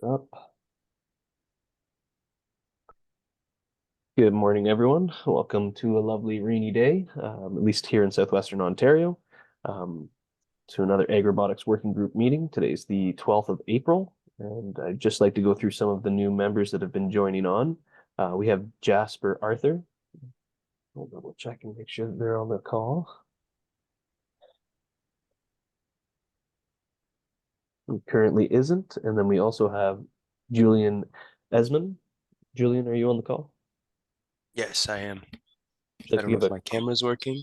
Up. Good morning, everyone. Welcome to a lovely rainy day, at least here in southwestern Ontario, um, to another AgRobotics working group meeting. Today's the 12th of April, and I'd just like to go through some of the new members that have been joining on. We have Jasper Arthur. I'll double check and make sure that they're on the call. Who currently isn't. And then we also have Julian Esmond. Julian, are you on the call? Yes, I am. Would you I like to don't know give if my camera's working.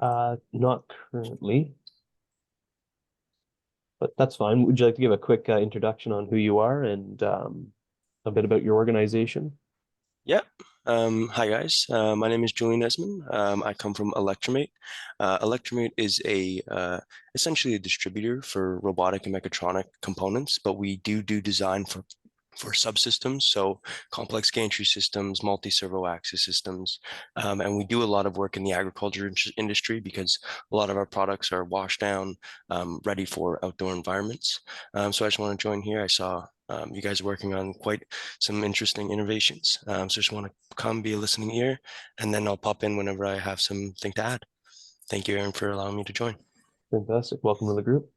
not currently, but that's fine. Would you like to give a quick introduction on who you are and a bit about your organization? Yeah. Hi guys. My name is Julian Esmond. I come from Electromate. Electromate is a essentially a distributor for robotic and mechatronic components, but we do design for subsystems, so complex gantry systems, multi-servo axis systems, and we do a lot of work in the agriculture industry because a lot of our products are washed down, ready for outdoor environments. So I just want to join here. I saw you guys are working on quite some interesting innovations. So just want to come be a listening ear, and then I'll pop in whenever I have something to add. Thank you, Aaron, for allowing me to join. Fantastic. Welcome to the group.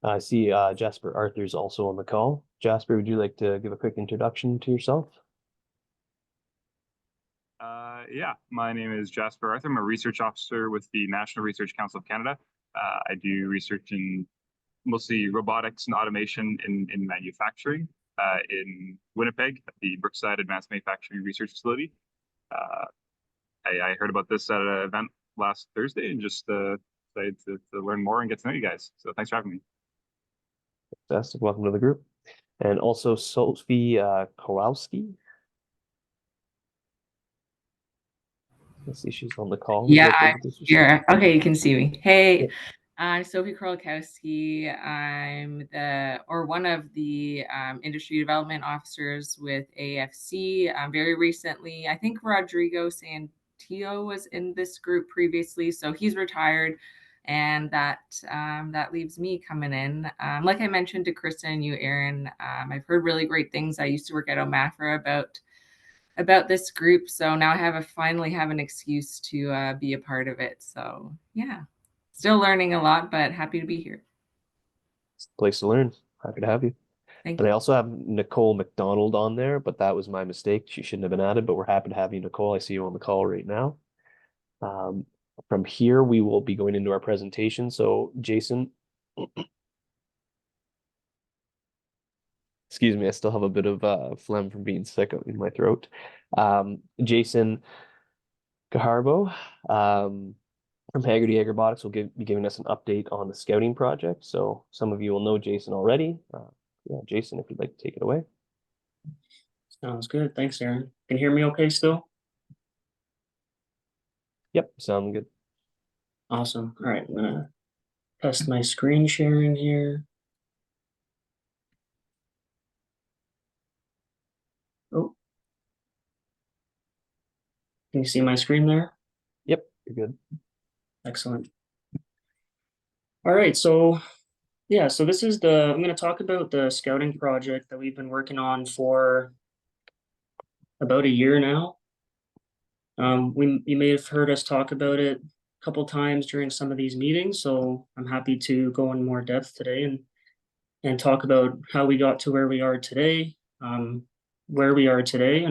I see Jasper Arthur's also on the call. Jasper, would you like to give a quick introduction to yourself? Yeah, my name is Jasper Arthur. I'm a research officer with the National Research Council of Canada. I do research in mostly robotics and automation in manufacturing in Winnipeg at the Brookside Advanced Manufacturing Research Facility. Uh, I heard about this at an event last Thursday and just decided to learn more and get to know you guys. So thanks for having me. Fantastic. Welcome to the group. And also Sophie Kowalski. Let's see, she's on the call. Would you Yeah, like to I'm introduce yourself? here. Okay, you can see me. Hey, Yep. I'm Sophie Krolkowski. I'm one of the industry development officers with AFC. Very recently, I think Rodrigo Santillo was in this group previously, so he's retired, and that leaves me coming in. Like I mentioned to Kristen and you, Aaron, I've heard really great things. I used to work at OMAFRA about this group, so now I finally have an excuse to be a part of it. So yeah, still learning a lot, but happy to be here. It's the place to learn. Happy to have you. Thank And I you. also have Nicole McDonald on there, but that was my mistake. She shouldn't have been added, but we're happy to have you, Nicole. I see you on the call right now. Um, from here, we will be going into our presentation. So, Jason, excuse me, I still have a bit of phlegm from being sick in my throat. Jason Gaharbo from Haggerty AgRobotics will be giving us an update on the scouting project. So, some of you will know Jason already. Yeah, Jason, if you'd like to take it away. Sounds good. Thanks, Aaron. Can you hear me okay still? Yep, sound good. Awesome. All right, I'm gonna test my screen sharing here. Oh, can you see my screen there? Yep, you're good. Excellent. All right, so yeah, so this is I'm gonna talk about the scouting project that we've been working on for about a year now. You may have heard us talk about it a couple times during some of these meetings, so I'm happy to go in more depth today and talk about how we got to where we are today, and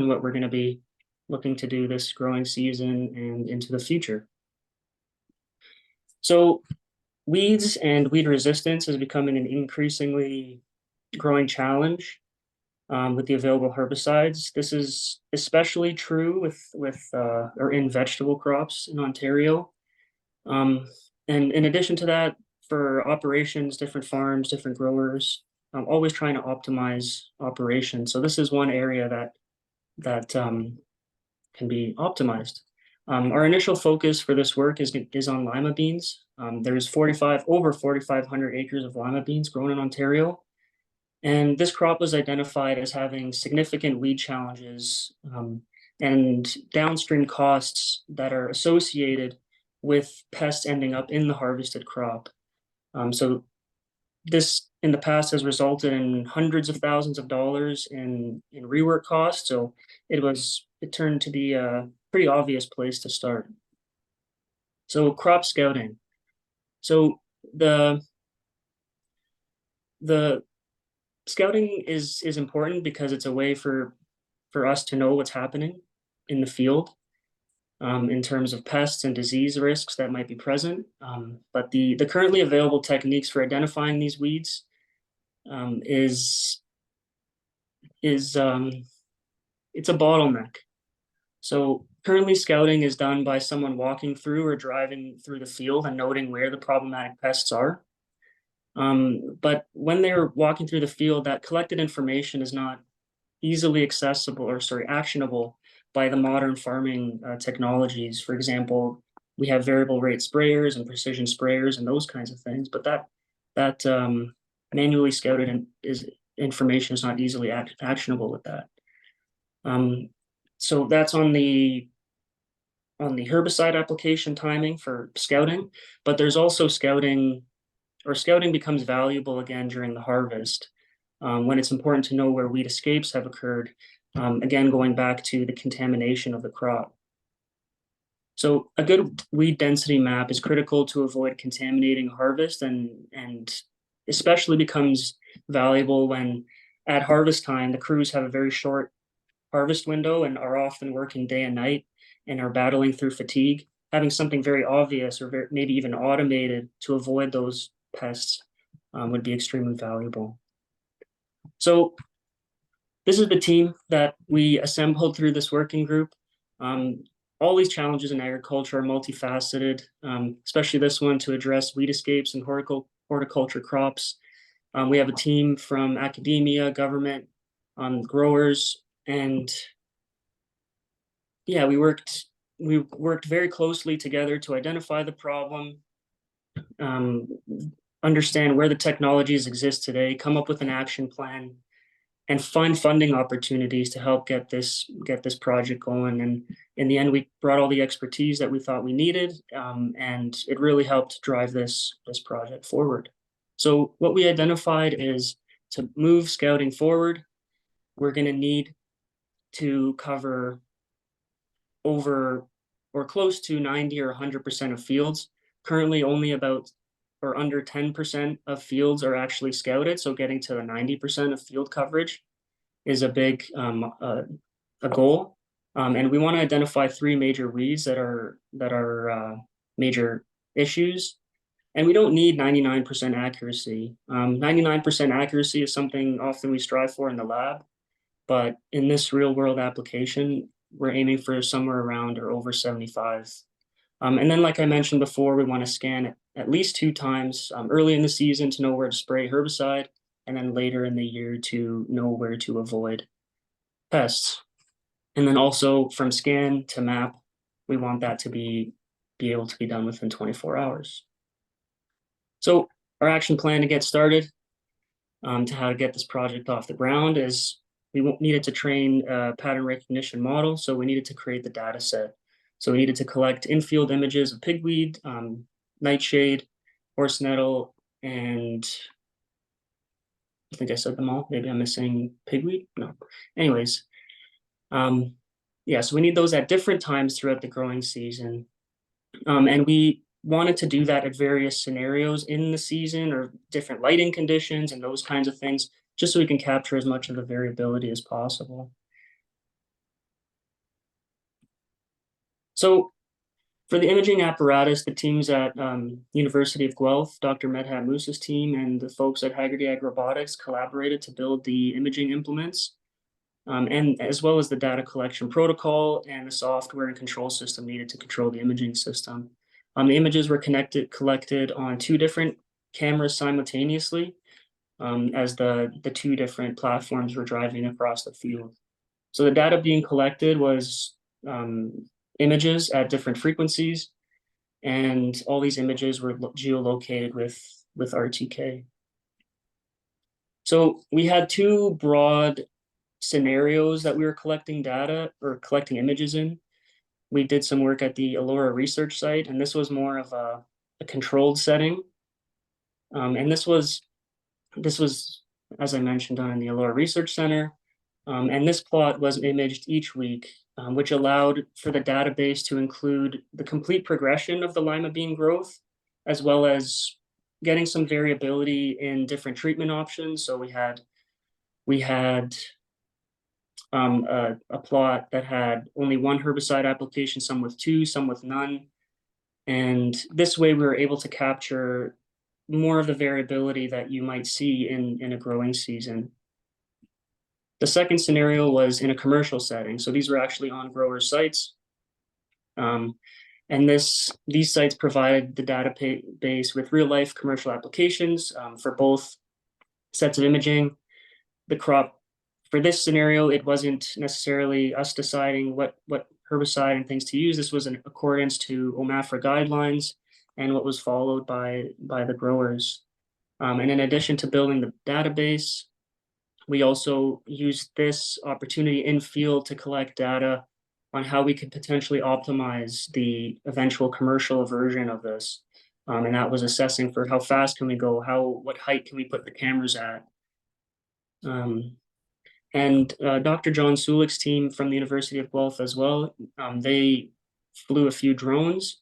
what we're going to be looking to do this growing season and into the future. So weeds and weed resistance is becoming an increasingly growing challenge with the available herbicides. This is especially true or in vegetable crops in Ontario. And in addition to that, for operations, different farms, different growers, always trying to optimize operations. So this is one area that can be optimized. Our initial focus for this work is on lima beans. There's over 4,500 acres of lima beans grown in Ontario. And this crop was identified as having significant weed challenges and downstream costs that are associated with pests ending up in the harvested crop. So this in the past has resulted in hundreds of thousands of dollars in rework costs. So it turned to be a pretty obvious place to start. So crop scouting. So the scouting is important because it's a way for us to know what's happening in the field in terms of pests and disease risks that might be present. But the currently available techniques for identifying these weeds is it's a bottleneck. So currently scouting is done by someone walking through or driving through the field and noting where the problematic pests are. But when they're walking through the field, that collected information is not easily accessible or actionable by the modern farming technologies. For example, we have variable rate sprayers and precision sprayers and those kinds of things, but that manually scouted information is not easily actionable with that. So that's on the herbicide application timing for scouting, but there's also scouting becomes valuable again during the harvest when it's important to know where weed escapes have occurred, again, going back to the contamination of the crop. So a good weed density map is critical to avoid contaminating harvest and especially becomes valuable when at harvest time, the crews have a very short harvest window and are often working day and night and are battling through fatigue. Having something very obvious or maybe even automated to avoid those pests would be extremely valuable. So this is the team that we assembled through this working group. All these challenges in agriculture are multifaceted, especially this one to address weed escapes and horticulture crops. We have a team from academia, government, growers, and yeah, we worked very closely together to identify the problem, understand where the technologies exist today, come up with an action plan, and find funding opportunities to help get this project going. And in the end, we brought all the expertise that we thought we needed, and it really helped drive this project forward. So what we identified is to move scouting forward, we're going to need to cover over or close to 90 or 100% of fields. Currently, only about or under 10% of fields are actually scouted. So getting to the 90% of field coverage is a big a goal. And we want to identify 3 major weeds that are major issues. And we don't need 99% accuracy. 99% accuracy is something often we strive for in the lab, but in this real world application, we're aiming for somewhere around or over 75. And then, like I mentioned before, we want to scan it at least 2 times early in the season to know where to spray herbicide, and then later in the year to know where to avoid pests. And then also from scan to map, we want that to be able to be done within 24 hours. So our action plan to get started, to how to get this project off the ground is we needed to train a pattern recognition model. So we needed to create the data set. So we needed to collect in-field images of pigweed, nightshade, horse nettle, and I think I said them all. Maybe I'm missing pigweed. No. Anyways, yeah, so we need those at different times throughout the growing season. And we wanted to do that at various scenarios in the season or different lighting conditions and those kinds of things, just so we can capture as much of the variability as possible. So for the imaging apparatus, the teams at University of Guelph, Dr. Medhat Musa's team, and the folks at Haggerty AgRobotics collaborated to build the imaging implements, and as well as the data collection protocol and the software and control system needed to control the imaging system. The images were collected on 2 different cameras simultaneously, as the 2 different platforms were driving across the field. So the data being collected was images at different frequencies, and all these images were geolocated with RTK. So we had 2 broad scenarios that we were collecting data or collecting images in. We did some work at the Elora research site, and this was more of a controlled setting. And this was This was, as I mentioned, done in the Allure Research Center. And this plot was imaged each week, which allowed for the database to include the complete progression of the lima bean growth, as well as getting some variability in different treatment options. So we had a plot that had only one herbicide application, some with two, some with none. And this way we were able to capture more of the variability that you might see in a growing season. The second scenario was in a commercial setting. So these were actually on grower sites. And these sites provided the database with real life commercial applications for both sets of imaging. The crop, for this scenario, it wasn't necessarily us deciding what herbicide and things to use. This was in accordance to OMAFRA guidelines and what was followed by the growers. And in addition to building the database, we also used this opportunity in field to collect data on how we could potentially optimize the eventual commercial version of this. And that was assessing for how fast can we go, what height can we put the cameras at. And Dr. John Sulick's team from the University of Guelph as well, they flew a few drones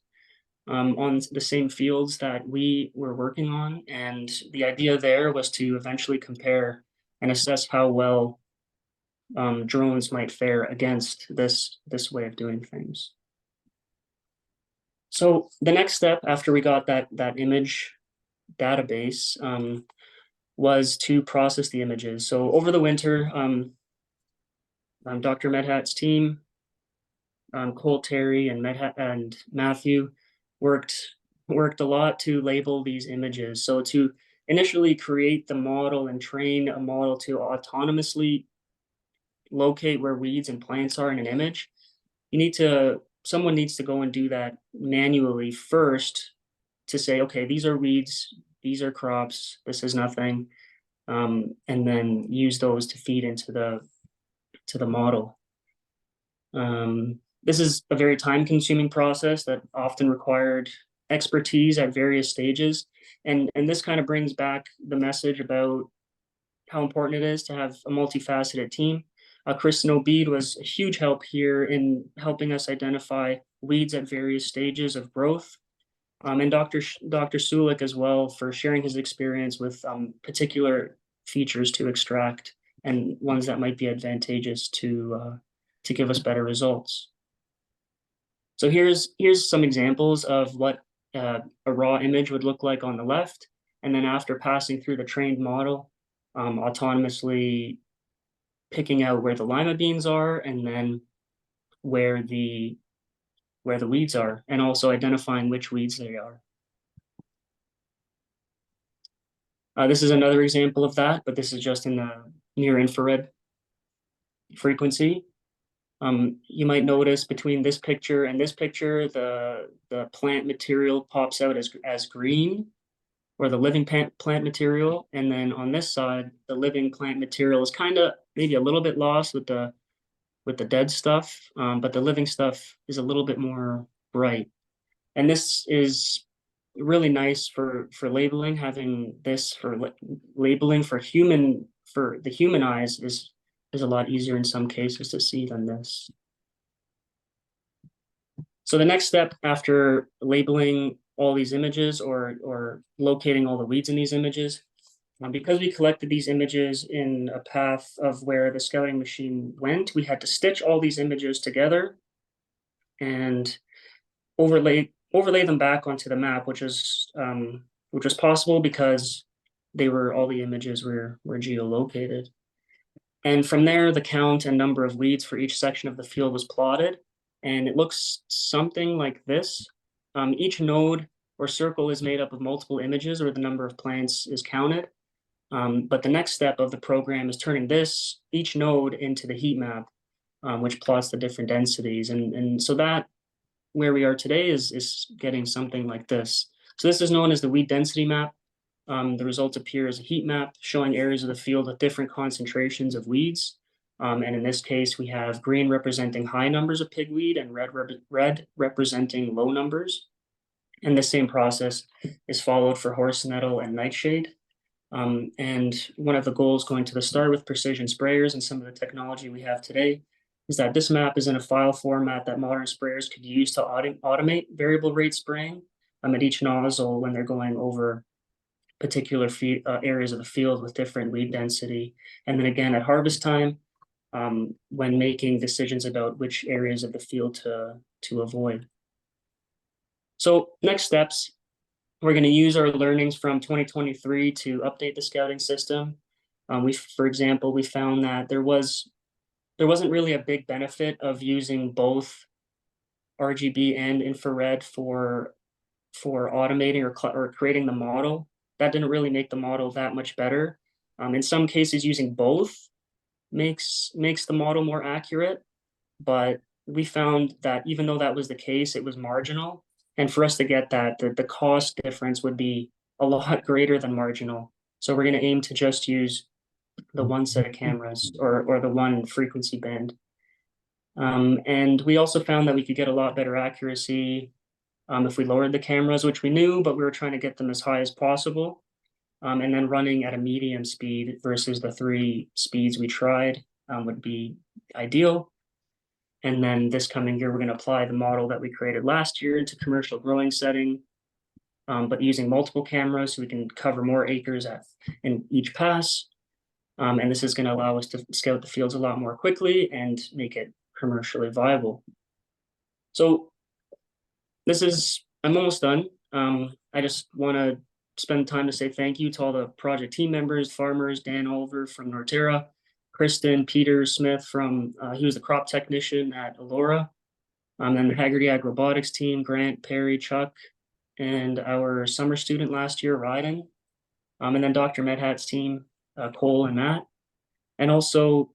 on the same fields that we were working on. And the idea there was to eventually compare and assess how well drones might fare against this way of doing things. So the next step after we got that image database was to process the images. So over the winter, Dr. Medhat's team, Cole Terry and Matthew worked a lot to label these images. So to initially create the model and train a model to autonomously locate where weeds and plants are in an image, someone needs to go and do that manually first to say, okay, these are weeds, these are crops, this is nothing, and then use those to feed into the model. This is a very time-consuming process that often required expertise at various stages, and this kind of brings back the message about how important it is to have a multifaceted team. Kristen O'Bead was a huge help here in helping us identify weeds at various stages of growth. And Dr. Sulick as well for sharing his experience with particular features to extract and ones that might be advantageous to give us better results. So here's some examples of what a raw image would look like on the left. And then after passing through the trained model, autonomously picking out where the lima beans are and then where the weeds are, and also identifying which weeds they are. This is another example of that, but this is just in the near infrared frequency. You might notice between this picture and this picture, the plant material pops out as green, or the living plant material. And then on this side, the living plant material is kind of maybe a little bit lost with the dead stuff, but the living stuff is a little bit more bright. And this is really nice for labeling. Having this for labeling for the human eyes is a lot easier in some cases to see than this. So the next step after labeling all these images or locating all the weeds in these images, because we collected these images in a path of where the scouting machine went, we had to stitch all these images together and overlay them back onto the map, which was possible because all the images were geolocated. And from there, the count and number of weeds for each section of the field was plotted, and it looks something like this. Each node or circle is made up of multiple images, or the number of plants is counted. But the next step of the program is turning each node into the heat map, which plots the different densities. And so that where we are today is getting something like this. So this is known as the weed density map. The results appear as a heat map showing areas of the field with different concentrations of weeds. And in this case, we have green representing high numbers of pigweed and red representing low numbers. And the same process is followed for horse nettle and nightshade. And one of the goals going to the start with precision sprayers and some of the technology we have today is that this map is in a file format that modern sprayers could use to automate variable rate spraying at each nozzle when they're going over particular areas of the field with different weed density. And then again at harvest time, when making decisions about which areas of the field to avoid. So next steps, we're going to use our learnings from 2023 to update the scouting system. For example, we found that there wasn't really a big benefit of using both RGB and infrared for automating or creating the model. That didn't really make the model that much better. In some cases, using both makes the model more accurate, but we found that even though that was the case, it was marginal. And for us to get that, the cost difference would be a lot greater than marginal. So we're going to aim to just use the one set of cameras or the one frequency band. And we also found that we could get a lot better accuracy if we lowered the cameras, which we knew, but we were trying to get them as high as possible. And then running at a medium speed versus the 3 speeds we tried would be ideal. And then this coming year, we're going to apply the model that we created last year into commercial growing setting, but using multiple cameras so we can cover more acres in each pass. And this is going to allow us to scout the fields a lot more quickly and make it commercially viable. So I'm almost done. I just want to spend time to say thank you to all the project team members, farmers, Dan Oliver from Norterra, Kristen, Peter Smith from, he was the crop technician at Alora, and the Haggerty AgRobotics team, Grant, Perry, Chuck, and our summer student last year, Ryden, and then Dr. Medhat's team, Cole and Matt. And also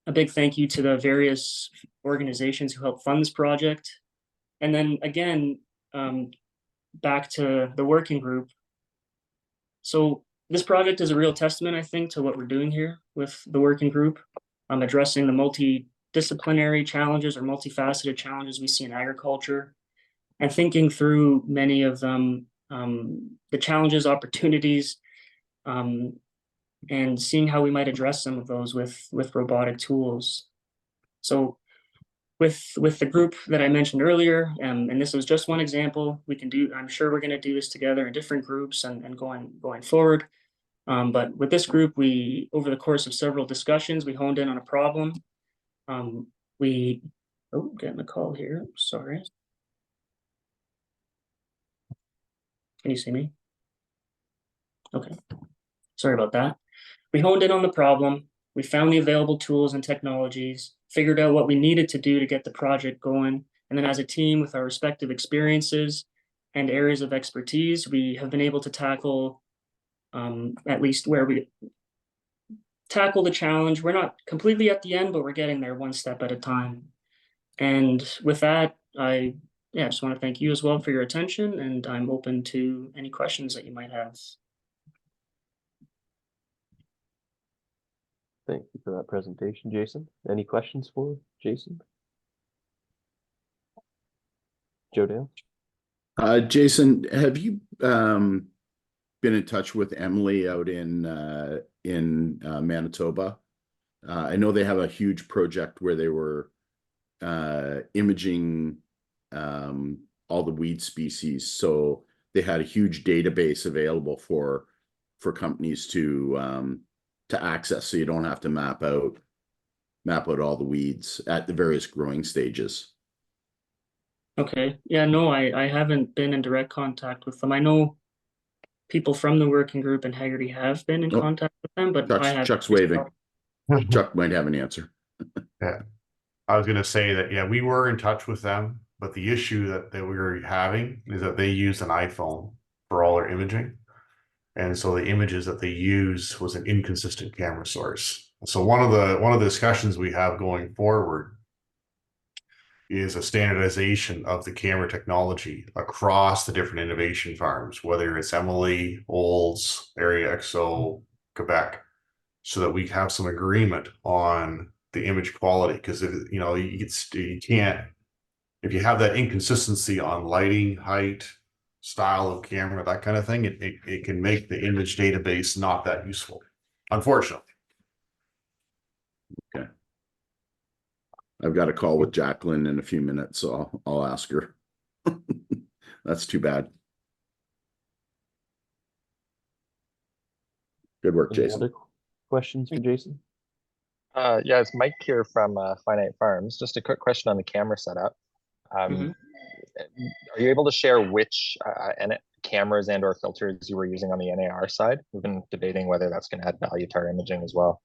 a big thank you to the various organizations who helped fund this project. And then again, back to the working group. So this project is a real testament, I think, to what we're doing here with the working group. Addressing the multidisciplinary challenges or multifaceted challenges we see in agriculture, and thinking through many of them, the challenges, opportunities, and seeing how we might address some of those with robotic tools. So with the group that I mentioned earlier, and this was just one example, I'm sure we're going to do this together in different groups and going forward. But with this group, over the course of several discussions, we honed in on a problem. Getting a call here, sorry. Can you see me? Okay, sorry about that. We honed in on the problem. We found the available tools and technologies, figured out what we needed to do to get the project going. And then as a team with our respective experiences and areas of expertise, we have been able to tackle at least where we tackle the challenge. We're not completely at the end, but we're getting there one step at a time. And with that, I just want to thank you as well for your attention, and I'm open to any questions that you might have. Thank you for that presentation, Jason. Any questions for Jason? Joe Dale? Jason, have you been in touch with Emily out in Manitoba? I know they have a huge project where they were imaging all the weed species, so they had a huge database available for companies to access, so you don't have to map out all the weeds at the various growing stages. Okay. Yeah, no, I haven't been in direct contact with them. I know people from the working group and Haggerty have been in contact with them, but Chuck's waving. Chuck might have an answer. Yeah, I was going to say that, yeah, we were in touch with them, but the issue that we were having is that they use an iPhone for all their imaging. And so the images that they use was an inconsistent camera source. So one of the discussions we have going forward is a standardization of the camera technology across the different innovation farms, whether it's Emily, Olds, Area XO, Quebec, so that we have some agreement on the image quality. Because you can't, if you have that inconsistency on lighting, height, style of camera, that kind of thing, it can make the image database not that useful, unfortunately. Okay. I've got a call with Jacqueline in a few minutes, so I'll ask her. That's too bad. Good work, Any Jason. other questions for Jason? Yeah, it's Mike here from Finite Farms. Just a quick question on the camera setup. Are you able to share which cameras and or filters you were using on the NAR side? We've been debating whether that's going to add value to our imaging as well.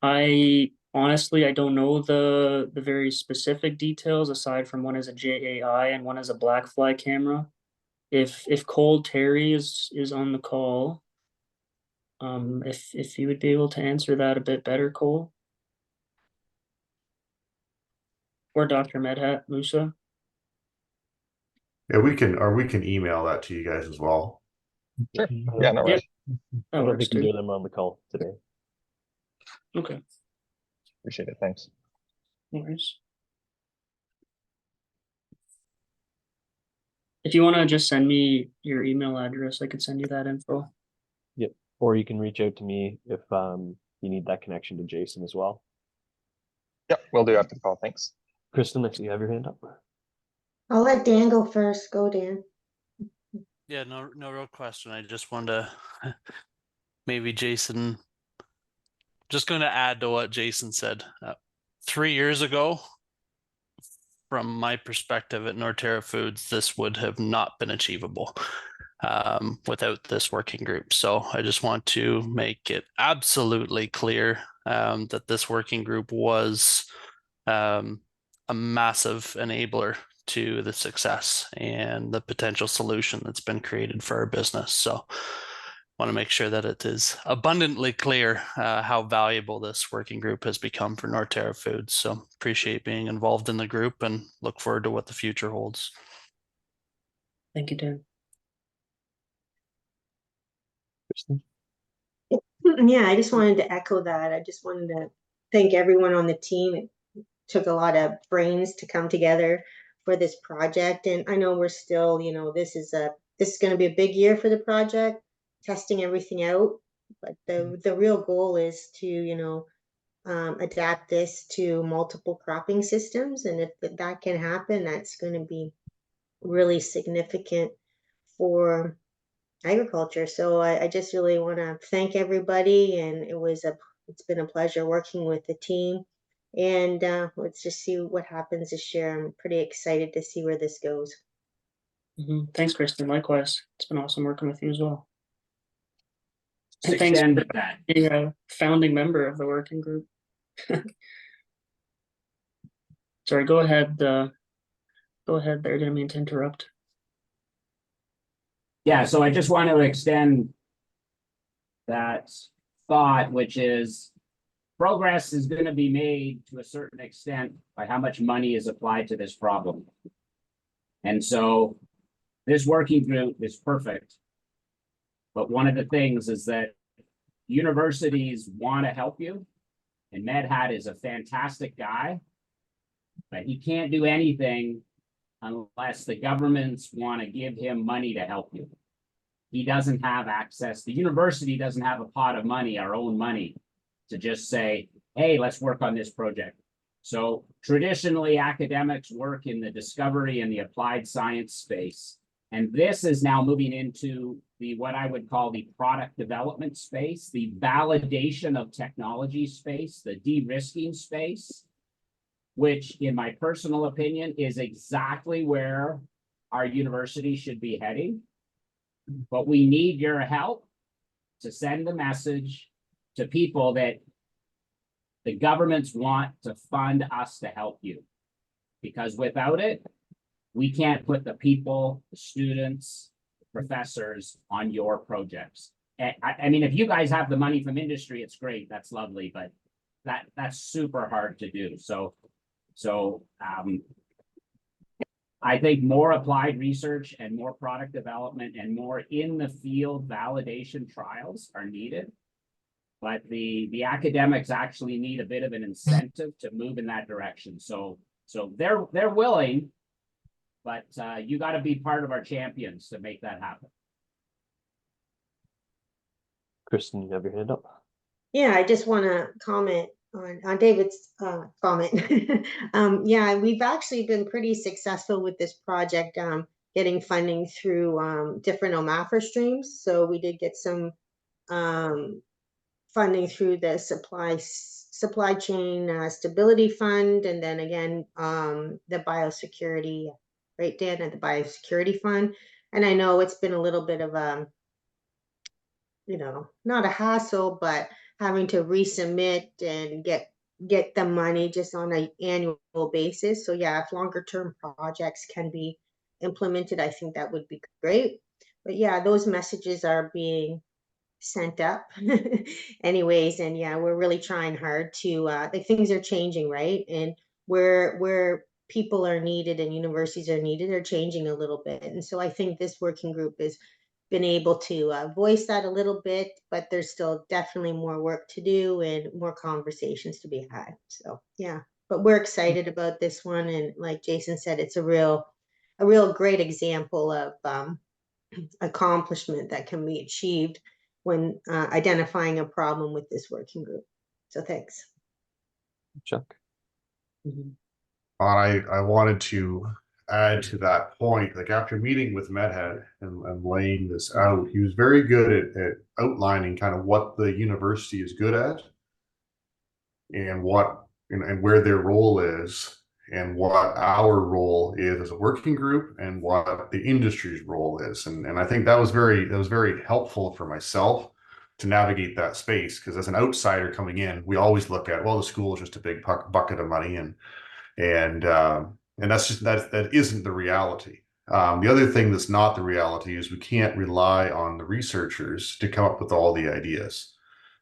I honestly, I don't know the very specific details aside from one is a JAI and one is a Blackfly camera. If Cole Terry is on the call, if you would be able to answer that a bit better, Cole. Or Dr. Medhat Musa. Yeah, we can email that to you guys as well. Sure. Yeah, no worries. That I don't works think too. either of them on the call today. Okay, Appreciate it. Thanks. no worries. If you want to just send me your email address, I could send you that info. Yep. Or you can reach out to me if you need that connection to Jason as well. Yep, we'll do after the call. Thanks. Kristen, I see you have your hand up. I'll let Dan go first. Go, Dan. Yeah, no real question. I just wanted to maybe Jason, just going to add to what Jason said. 3 years ago, from my perspective at Norterra Foods, this would have not been achievable without this working group. So I just want to make it absolutely clear that this working group was a massive enabler to the success and the potential solution that's been created for our business. So want to make sure that it is abundantly clear how valuable this working group has become for Norterra Foods. So appreciate being involved in the group and look forward to what the future holds. Thank you, Dan. Kristen? Yeah, I just wanted to echo that. I just wanted to thank everyone on the team. It took a lot of brains to come together for this project. And I know we're still, this is going to be a big year for the project, testing everything out. But the real goal is to, adapt this to multiple cropping systems. And if that can happen, that's going to be really significant for agriculture. So I just really want to thank everybody, and it's been a pleasure working with the team. And let's just see what happens this year. I'm pretty excited to see where this goes. Thanks, Kristen. Likewise, it's been awesome working with you as well. And Thanks thanks for for being a founding member of the working group. Sorry, go ahead. Go ahead there. Didn't mean to interrupt. Yeah, so I just want to extend that thought, which is progress is going to be made to a certain extent by how much money is applied to this problem. And so this working group is perfect. But one of the things is that universities want to help you, and Medhat is a fantastic guy, but he can't do anything unless the governments want to give him money to help you. He doesn't have access. The university doesn't have a pot of money, our own money, to just say, hey, let's work on this project. So traditionally, academics work in the discovery and the applied science space. And this is now moving into what I would call the product development space, the validation of technology space, the de-risking space, which in my personal opinion is exactly where our university should be heading. But we need your help to send the message to people that the governments want to fund us to help you. Because without it, we can't put the people, the students, the professors on your projects. I mean, if you guys have the money from industry, it's great. That's lovely, but that's super hard to do. So I think more applied research and more product development and more in the field validation trials are needed. But the academics actually need a bit of an incentive to move in that direction. So they're willing, but you got to be part of our champions to make that happen. Kristen, you have your hand up. Yeah, I just want to comment on David's comment. Yeah, we've actually been pretty successful with this project, getting funding through different OMAFR streams. So we did get some funding through the supply chain stability fund, and then again the biosecurity, right, Dan, at the biosecurity fund. And I know it's been a little bit of a, not a hassle, but having to resubmit and get the money just on an annual basis. So yeah, if longer term projects can be implemented, I think that would be great. But yeah, those messages are being sent up anyways, and yeah, we're really trying hard to the things are changing, right? And where people are needed and universities are needed are changing a little bit. And so I think this working group has been able to voice that a little bit, but there's still definitely more work to do and more conversations to be had. So yeah, but we're excited about this one, and like Jason said, it's a real great example of accomplishment that can be achieved when identifying a problem with this working group. So thanks. Chuck. I wanted to add to that point, like after meeting with Medhead and laying this out, he was very good at outlining kind of what the university is good at and where their role is and what our role is as a working group and what the industry's role is. And I think that was very helpful for myself to navigate that space, because as an outsider coming in, we always look at, well, the school is just a big bucket of money, and that's just that isn't the reality. The other thing that's not the reality is we can't rely on the researchers to come up with all the ideas.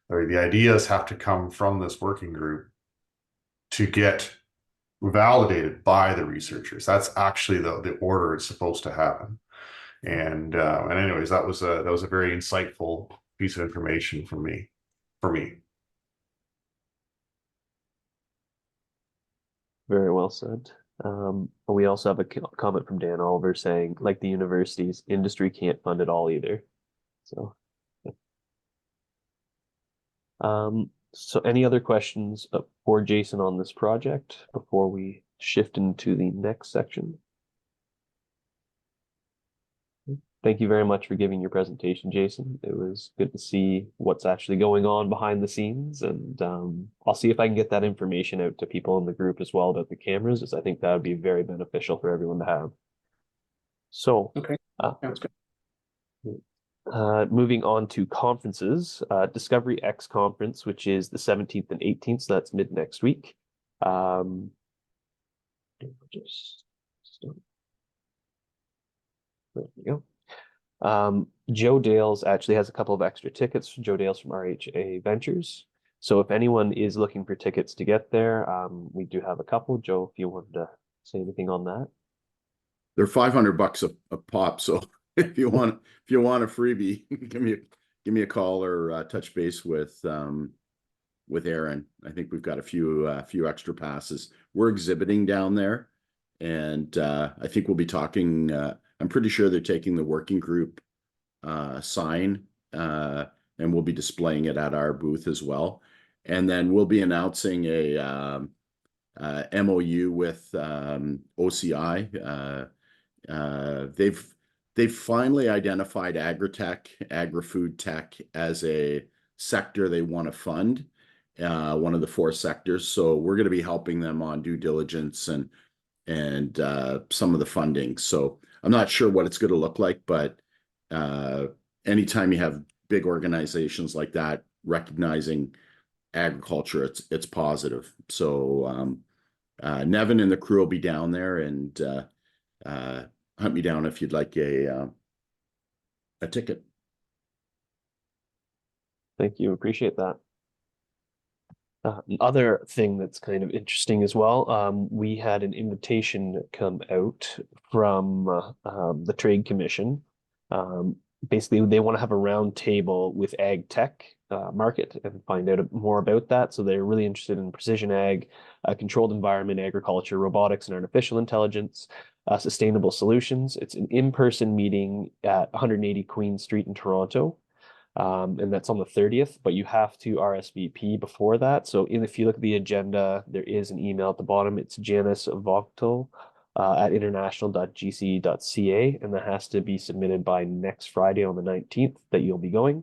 Or the ideas have to come from this working group to get validated by the researchers. That's actually the order it's supposed to happen. And anyways, that was a very insightful piece of information for me. Very well said. We also have a comment from Dan Oliver saying, like the universities, industry can't fund it all either. So, so any other questions for Jason on this project before we shift into the next section? Thank you very much for giving your presentation, Jason. It was good to see what's actually going on behind the scenes, and I'll see if I can get that information out to people in the group as well about the cameras, as I think that would be very beneficial for everyone to have. So, Okay, sounds good. Moving on to conferences, Discovery X conference, which is the 17th and 18th, so that's mid next week. There we go. Joe Dales actually has a couple of extra tickets. Joe Dales from RHA Ventures. So if anyone is looking for tickets to get there, we do have a couple. Joe, if you wanted to say anything on that. They're $500 a pop. So if you want a freebie, give me a call or touch base with Aaron. I think we've got a few extra passes. We're exhibiting down there, and I think we'll be talking. I'm pretty sure they're taking the working group sign, and we'll be displaying it at our booth as well. And then we'll be announcing a MOU with OCI. They've finally identified agri-food tech as a sector they want to fund, one of the 4 sectors. So we're going to be helping them on due diligence and some of the funding. So I'm not sure what it's going to look like, but anytime you have big organizations like that recognizing agriculture, it's positive. So Nevin and the crew will be down there, and hunt me down if you'd like a ticket. Thank you. Appreciate that. Other thing that's kind of interesting as well, we had an invitation come out from the Trade Commission. Basically, they want to have a round table with ag tech market and find out more about that. So they're really interested in precision ag, controlled environment, agriculture, robotics, and artificial intelligence, sustainable solutions. It's an in-person meeting at 180 Queen Street in Toronto. And that's on the 30th, but you have to RSVP before that. So if you look at the agenda, there is an email at the bottom. It's Janice Vogtel at international.gc.ca, and that has to be submitted by next Friday on the 19th that you'll be going.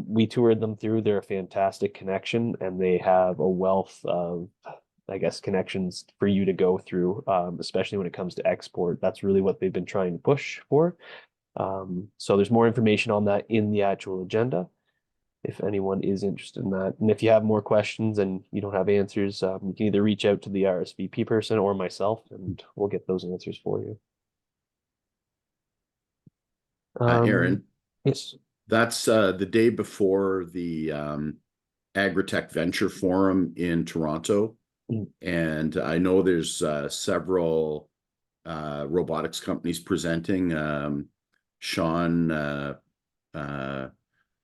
We toured them through. They're a fantastic connection, and they have a wealth of, I guess, connections for you to go through, especially when it comes to export. That's really what they've been trying to push for. So there's more information on that in the actual agenda if anyone is interested in that. And if you have more questions and you don't have answers, you can either reach out to the RSVP person or myself, and we'll get those answers for you. Aaron, yes, that's the day before the Agritech Venture Forum in Toronto. And I know there's several robotics companies presenting.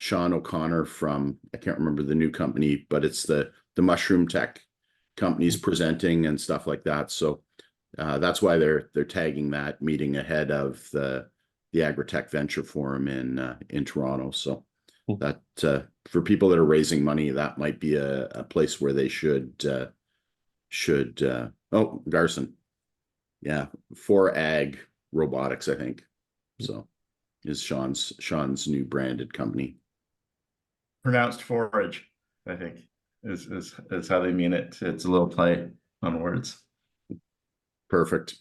Sean O'Connor from, I can't remember the new company, but it's the mushroom tech companies presenting and stuff like that. So that's why they're tagging that meeting ahead of the Agritech Venture Forum in Toronto. So that for people that are raising money, that might be a place where they should oh, Garson, yeah, for ag robotics, I think. So is Sean's new branded company. Pronounced forage, I think, is how they mean it. It's a little play on words. Perfect.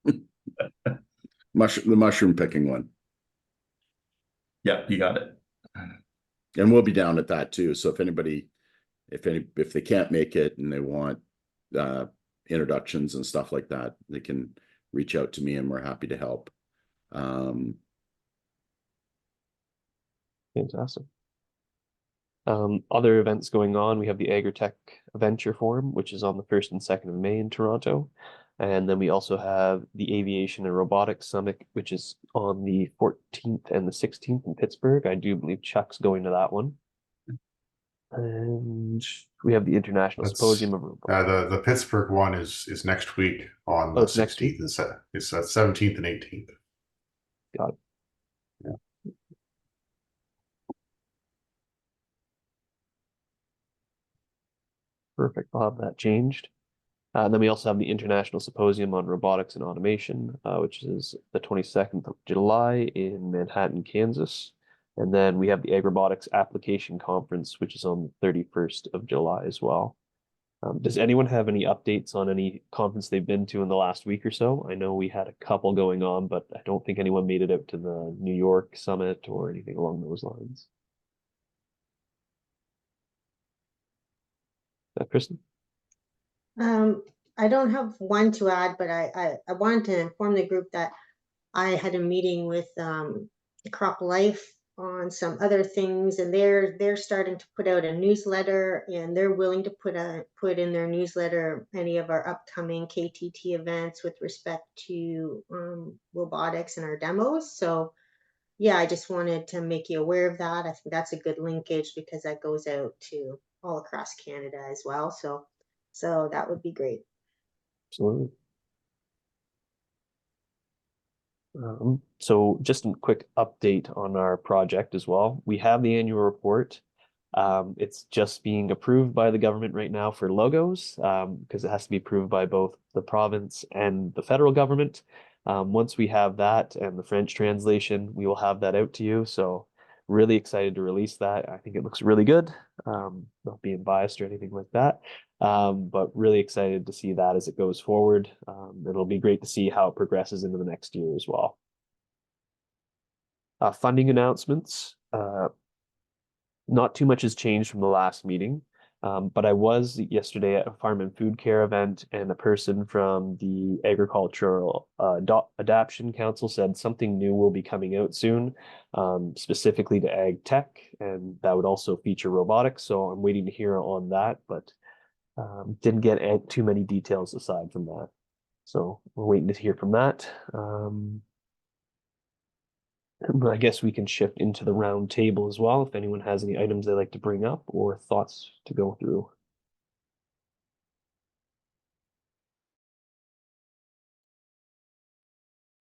The mushroom picking one. Yeah, you got it. And we'll be down at that too. So if they can't make it and they want introductions and stuff like that, they can reach out to me and we're happy to help. fantastic. Other events going on, we have the Agritech Venture Forum, which is on the 1st and 2nd of May in Toronto. And then we also have the Aviation and Robotics Summit, which is on the 14th and the 16th in Pittsburgh. I do believe Chuck's going to that one. And we have the International Symposium of Robotics. The Pittsburgh one is next week on the 16th. It's 17th and 18th. Got it. Perfect. I'll have that changed. And then we also have the International Symposium on Robotics and Automation, which is the 22nd of July in Manhattan, Kansas. And then we have the AgRobotics Application Conference, which is on the 31st of July as well. Does anyone have any updates on any conference they've been to in the last week or so? I know we had a couple going on, but I don't think anyone made it out to the New York Summit or anything along those lines. Kristen? I don't have one to add, but I wanted to inform the group that I had a meeting with Crop Life on some other things, and they're starting to put out a newsletter, and they're willing to put in their newsletter any of our upcoming KTT events with respect to robotics and our demos. So yeah, I just wanted to make you aware of that. I think that's a good linkage because that goes out to all across Canada as well. So that would be great. Absolutely. So just a quick update on our project as well. We have the annual report. It's just being approved by the government right now for logos, because it has to be approved by both the province and the federal government. Once we have that and the French translation, we will have that out to you. So really excited to release that. I think it looks really good. Not being biased or anything like that. But really excited to see that as it goes forward. It'll be great to see how it progresses into the next year as well. Funding announcements. Not too much has changed from the last meeting, but I was yesterday at a farm and food care event, and a person from the Agricultural Adaptation Council said something new will be coming out soon, specifically to ag tech, and that would also feature robotics. So I'm waiting to hear on that, but didn't get too many details aside from that. So we're waiting to hear from that. I guess we can shift into the round table as well, if anyone has any items they'd like to bring up or thoughts to go through.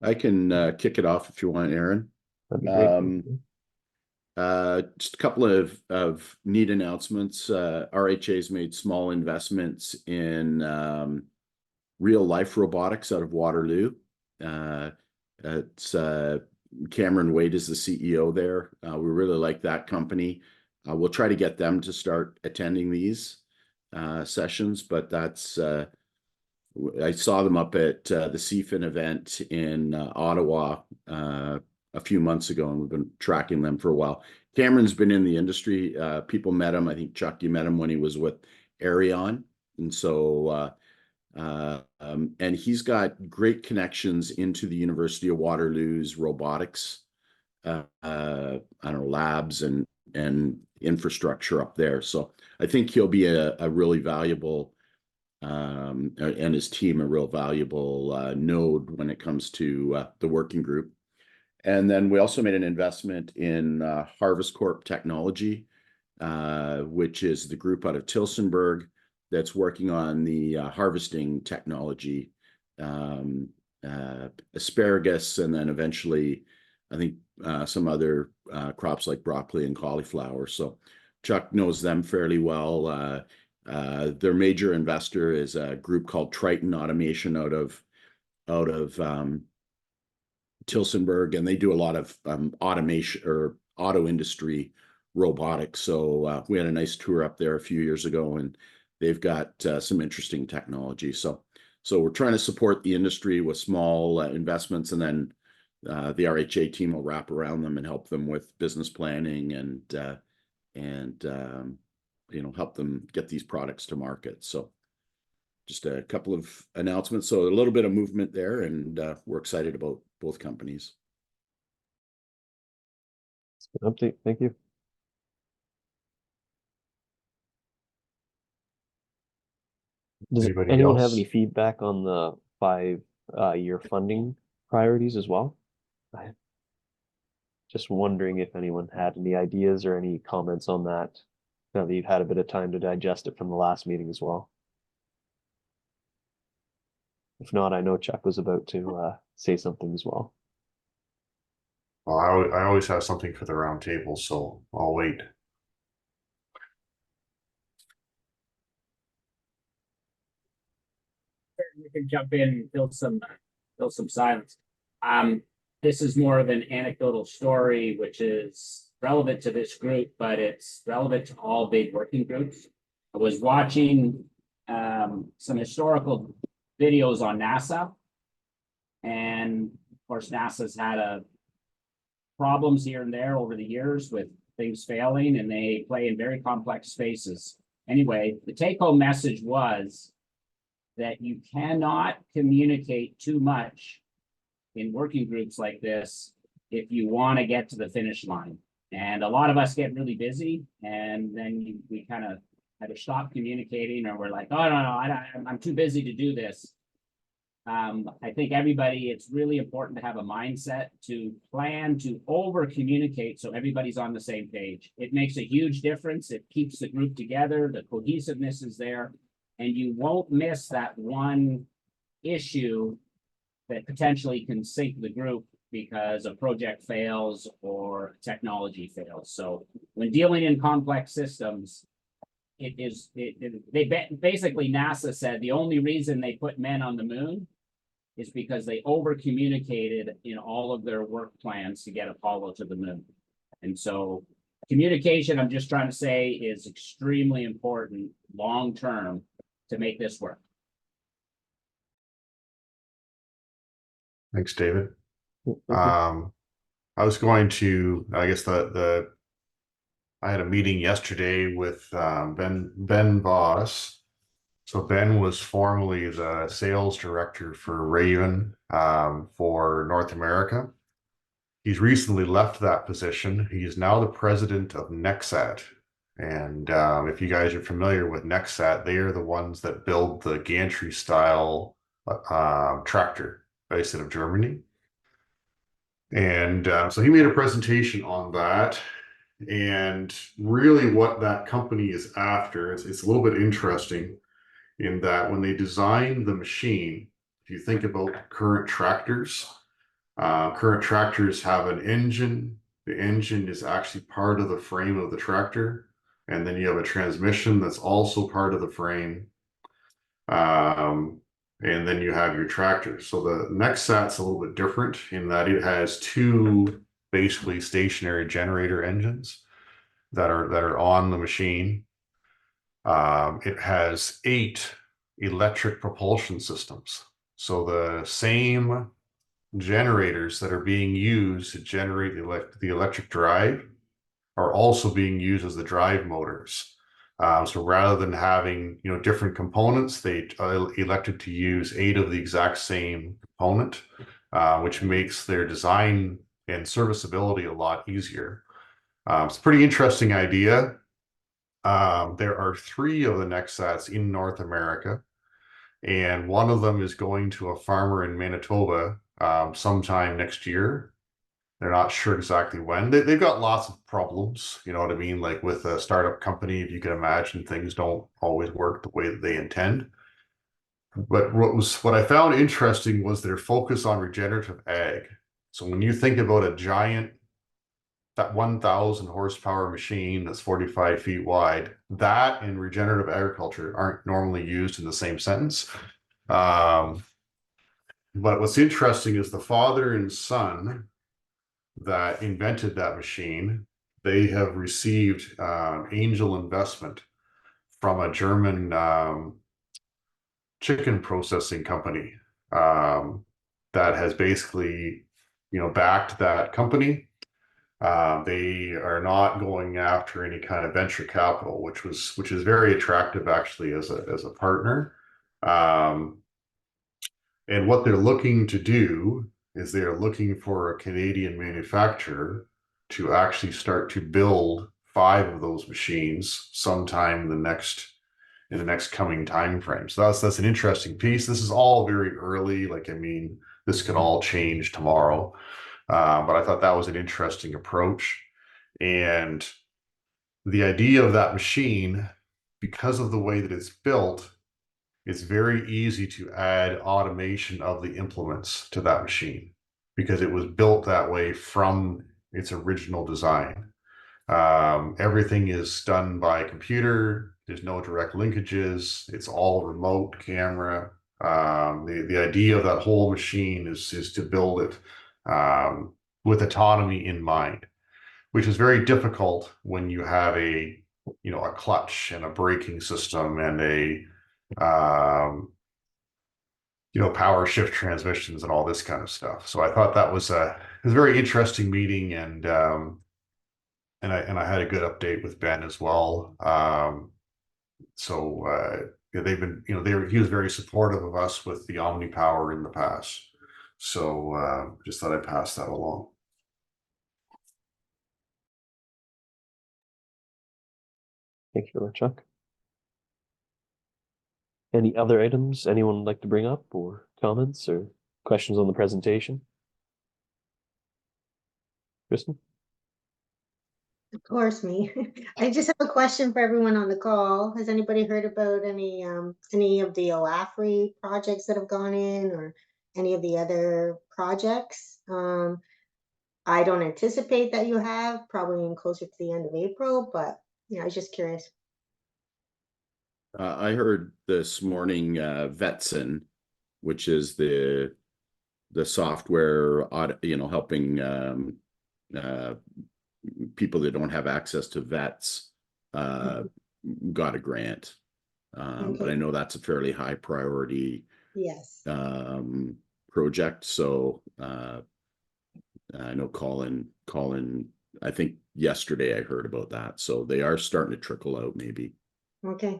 I can kick it off if you want, Aaron. That'd be great. Just a couple of neat announcements. RHA's made small investments in real life robotics out of Waterloo. It's Cameron Wade is the CEO there. We really like that company. We'll try to get them to start attending these sessions, but that's I saw them up at the CFIN event in Ottawa a few months ago, and we've been tracking them for a while. Cameron's been in the industry. People met him. I think, Chuck, you met him when he was with Arion. And so, and he's got great connections into the University of Waterloo's robotics, I don't know, labs and infrastructure up there. So I think he'll be a really valuable and his team a real valuable node when it comes to the working group. And then we also made an investment in Harvest Corp Technology, which is the group out of Tilsonburg that's working on the harvesting technology, asparagus, and then eventually, I think, some other crops like broccoli and cauliflower. So Chuck knows them fairly well. Their major investor is a group called Triton Automation out of Tilsonburg, and they do a lot of automation or auto industry robotics. So we had a nice tour up there a few years ago, and they've got some interesting technology. So we're trying to support the industry with small investments, and then the RHA team will wrap around them and help them with business planning and help them get these products to market. So just a couple of announcements. So a little bit of movement there, and we're excited about both companies. Good update. Thank you. Does Anybody anyone have else? any feedback on the 5-year funding priorities as well? Just wondering if anyone had any ideas or any comments on that, now that you've had a bit of time to digest it from the last meeting as well. If not, I know Chuck was about to say something as well. Well, I always have something for the round table, so I'll wait. You can jump in, fill some silence. This is more of an anecdotal story, which is relevant to this group, but it's relevant to all big working groups. I was watching some historical videos on NASA, and of course, NASA's had problems here and there over the years with things failing, and they play in very complex spaces. Anyway, the take-home message was that you cannot communicate too much in working groups like this if you want to get to the finish line. And a lot of us get really busy, and then we kind of either stop communicating, or we're like, oh, no, I'm too busy to do this. I think it's really important to have a mindset to plan to over communicate so everybody's on the same page. It makes a huge difference. It keeps the group together. The cohesiveness is there, and you won't miss that one issue that potentially can sink the group because a project fails or technology fails. So when dealing in complex systems, basically NASA said the only reason they put men on the moon is because they over communicated in all of their work plans to get Apollo to the moon. And so communication, I'm just trying to say, is extremely important long term to make this work. Thanks, David. I was going to, I guess I had a meeting yesterday with Ben Voss. So Ben was formerly the sales director for Raven for North America. He's recently left that position. He is now the president of Nexat. And if you guys are familiar with Nexat, they are the ones that build the gantry style tractor based out of Germany. And so he made a presentation on that. And really what that company is after, it's a little bit interesting in that when they designed the machine, if you think about current tractors have an engine. The engine is actually part of the frame of the tractor. And then you have a transmission that's also part of the frame. And then you have your tractor. So the Nexat's a little bit different in that it has two basically stationary generator engines that are on the machine. It has 8 electric propulsion systems. So the same generators that are being used to generate the electric drive are also being used as the drive motors. So rather than having different components, they elected to use 8 of the exact same component, which makes their design and serviceability a lot easier. It's a pretty interesting idea. There are 3 of the Nexats in North America, and one of them is going to a farmer in Manitoba sometime next year. They're not sure exactly when. They've got lots of problems, you know what I mean? Like with a startup company, if you can imagine, things don't always work the way that they intend. But what I found interesting was their focus on regenerative ag. So when you think about a giant, that 1,000 horsepower machine that's 45 feet wide, that and regenerative agriculture aren't normally used in the same sentence. But what's interesting is the father and son that invented that machine, they have received angel investment from a German chicken processing company that has basically, backed that company. They are not going after any kind of venture capital, which is very attractive actually as a partner. And what they're looking to do is they are looking for a Canadian manufacturer to actually start to build 5 of those machines sometime in the next coming time frame. So that's an interesting piece. This is all very early. This could all change tomorrow. But I thought that was an interesting approach. And the idea of that machine, because of the way that it's built, it's very easy to add automation of the implements to that machine because it was built that way from its original design. Everything is done by computer. There's no direct linkages. It's all remote camera. The idea of that whole machine is to build it with autonomy in mind, which is very difficult when you have a clutch and a braking system and a power shift transmissions and all this kind of stuff. So I thought that was a very interesting meeting, and I had a good update with Ben as well. They've been, he was very supportive of us with the Omni Power in the past. So just thought I'd pass that along. Thank you for that, Chuck. Any other items anyone would like to bring up, or comments or questions on the presentation? Kristen? Of course, me. I just have a question for everyone on the call. Has anybody heard about any of the OAFRI projects that have gone in, or any of the other projects? I don't anticipate that you have, probably in closer to the end of April, but I was just curious. I heard this morning Vetson, which is the software helping people that don't have access to vets got a grant. But I know that's a fairly high priority Yes. project. So I know Colin, I think yesterday I heard about that. So they are starting to trickle out maybe. Okay.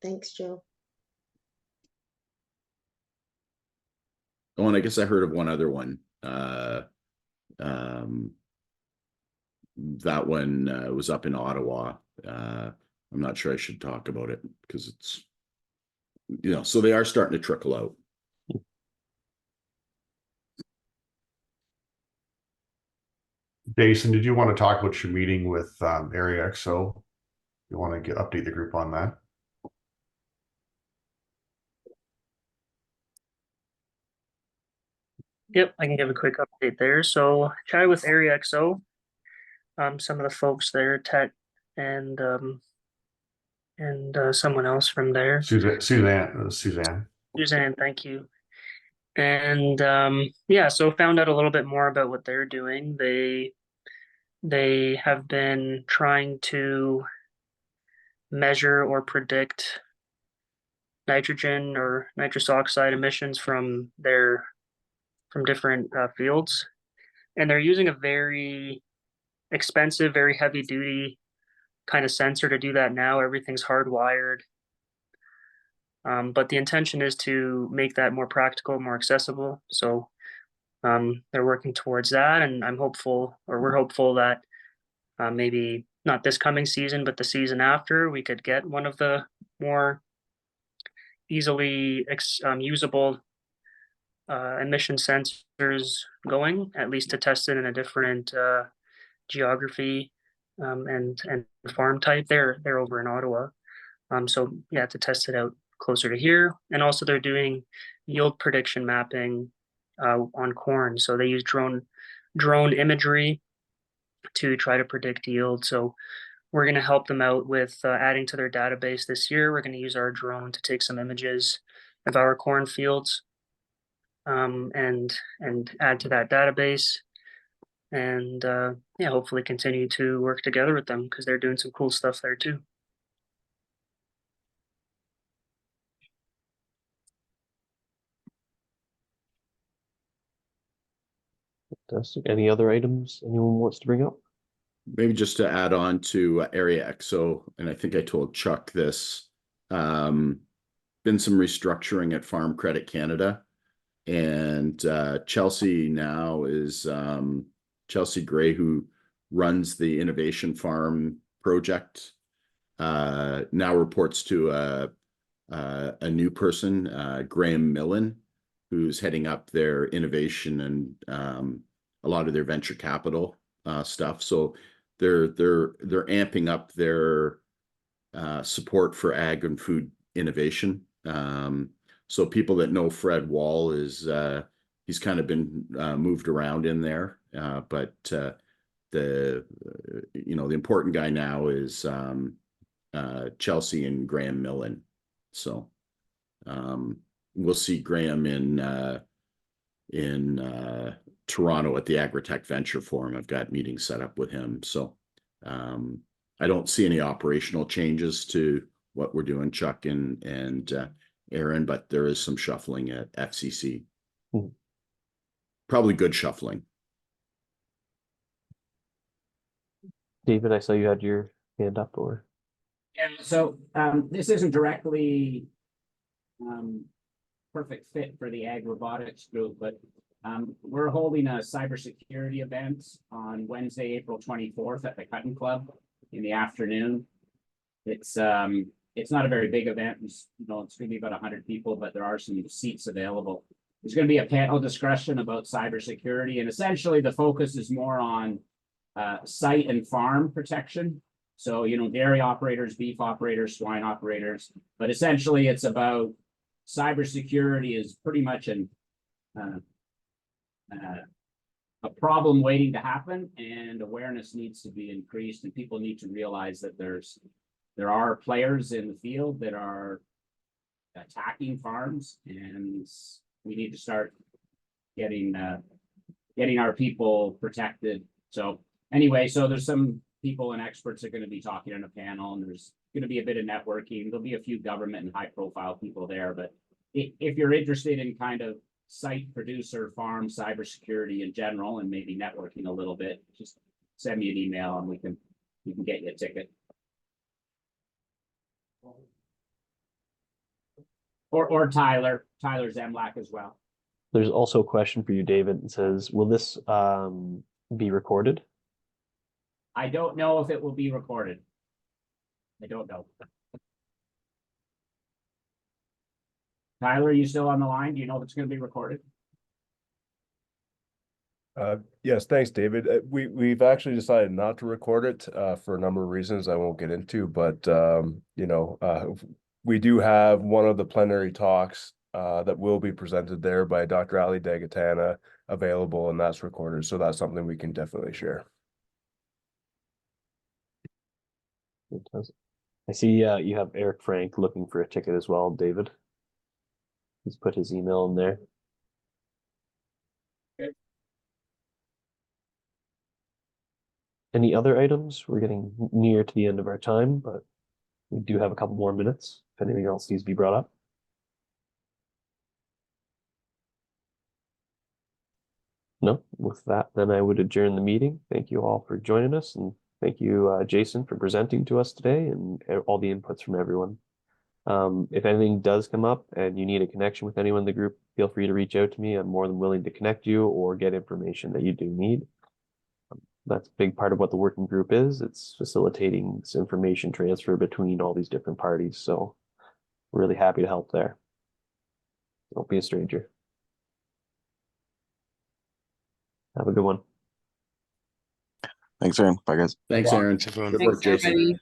Thanks, Joe. Oh, and I guess I heard of one other one. That one was up in Ottawa. I'm not sure I should talk about it because it's, so they are starting to trickle out. Jason, did you want to talk about your meeting with Area XO? You want to update the group on that? Yep, I can give a quick update there. So chatted with Area XO, some of the folks there, Tet and someone else from there. Suzanne. Suzanne, thank you. And yeah, so found out a little bit more about what they're doing. They have been trying to measure or predict nitrogen or nitrous oxide emissions from different fields, and they're using a very expensive, very heavy duty kind of sensor to do that now. Everything's hardwired. But the intention is to make that more practical, more accessible. So they're working towards that, and I'm hopeful, or we're hopeful that maybe not this coming season, but the season after, we could get one of the more easily usable emission sensors going, at least to test it in a different geography and farm type. They're over in Ottawa, so yeah, to test it out closer to here. And also they're doing yield prediction mapping on corn. So they use drone imagery to try to predict yield. So we're going to help them out with adding to their database this year. We're going to use our drone to take some images of our corn fields and add to that database. And yeah, hopefully continue to work together with them because they're doing some cool stuff there too. Fantastic. Any other items anyone wants to bring up? Maybe just to add on to Area XO, and I think I told Chuck this, been some restructuring at Farm Credit Canada, and Chelsea now is Chelsea Gray, who runs the Innovation Farm project, now reports to a new person, Graham Millen, who's heading up their innovation and a lot of their venture capital stuff. So they're amping up their support for ag and food innovation. So people that know Fred Wall is he's kind of been moved around in there, but the important guy now is Chelsea and Graham Millen. So we'll see Graham in Toronto at the Agritech Venture Forum. I've got meetings set up with him. So I don't see any operational changes to what we're doing, Chuck and Aaron, but there is some shuffling at FCC. Probably good shuffling. David, I saw you had your hand up, or? Yeah, so this isn't directly perfect fit for the AgRobotics group, but we're holding a cybersecurity event on Wednesday, April 24th at the Cutting Club in the afternoon. It's not a very big event. It's going to be about 100 people, but there are some seats available. There's going to be a panel discussion about cybersecurity, and essentially the focus is more on site and farm protection. So, dairy operators, beef operators, swine operators, but essentially it's about cybersecurity is pretty much a problem waiting to happen, and awareness needs to be increased, and people need to realize that there are players in the field that are attacking farms, and we need to start getting our people protected. So anyway, so there's some people and experts are going to be talking on a panel, and there's going to be a bit of networking. There'll be a few government and high profile people there, but if you're interested in kind of site, producer, farm, cybersecurity in general, and maybe networking a little bit, just send me an email and we can get you a ticket. Or Tyler Zemlak as well. There's also a question for you, David. It says, will this be recorded? I don't know if it will be recorded. I don't know. Tyler, are you still on the line? Do you know if it's going to be recorded? Yes, thanks, David. We've actually decided not to record it for a number of reasons I won't get into, but we do have one of the plenary talks that will be presented there by Dr. Ali Dagatana available, and that's recorded, so that's something we can definitely share. I see you have Eric Frank looking for a ticket as well, David. He's put his email in there. Any other items? We're getting near to the end of our time, but we do have a couple more minutes if anything else needs to be brought up. No, with that, then I would adjourn the meeting. Thank you all for joining us, and thank you, Jason, for presenting to us today and all the inputs from everyone. If anything does come up and you need a connection with anyone in the group, feel free to reach out to me. I'm more than willing to connect you or get information that you do need. That's a big part of what the working group is. It's facilitating this information transfer between all these different parties. So really happy to help there. Don't be a stranger. Have a good one. Thanks, Aaron. Bye, guys. Thanks, Aaron. Thanks, everyone. Good work, Thanks, Jason. everybody.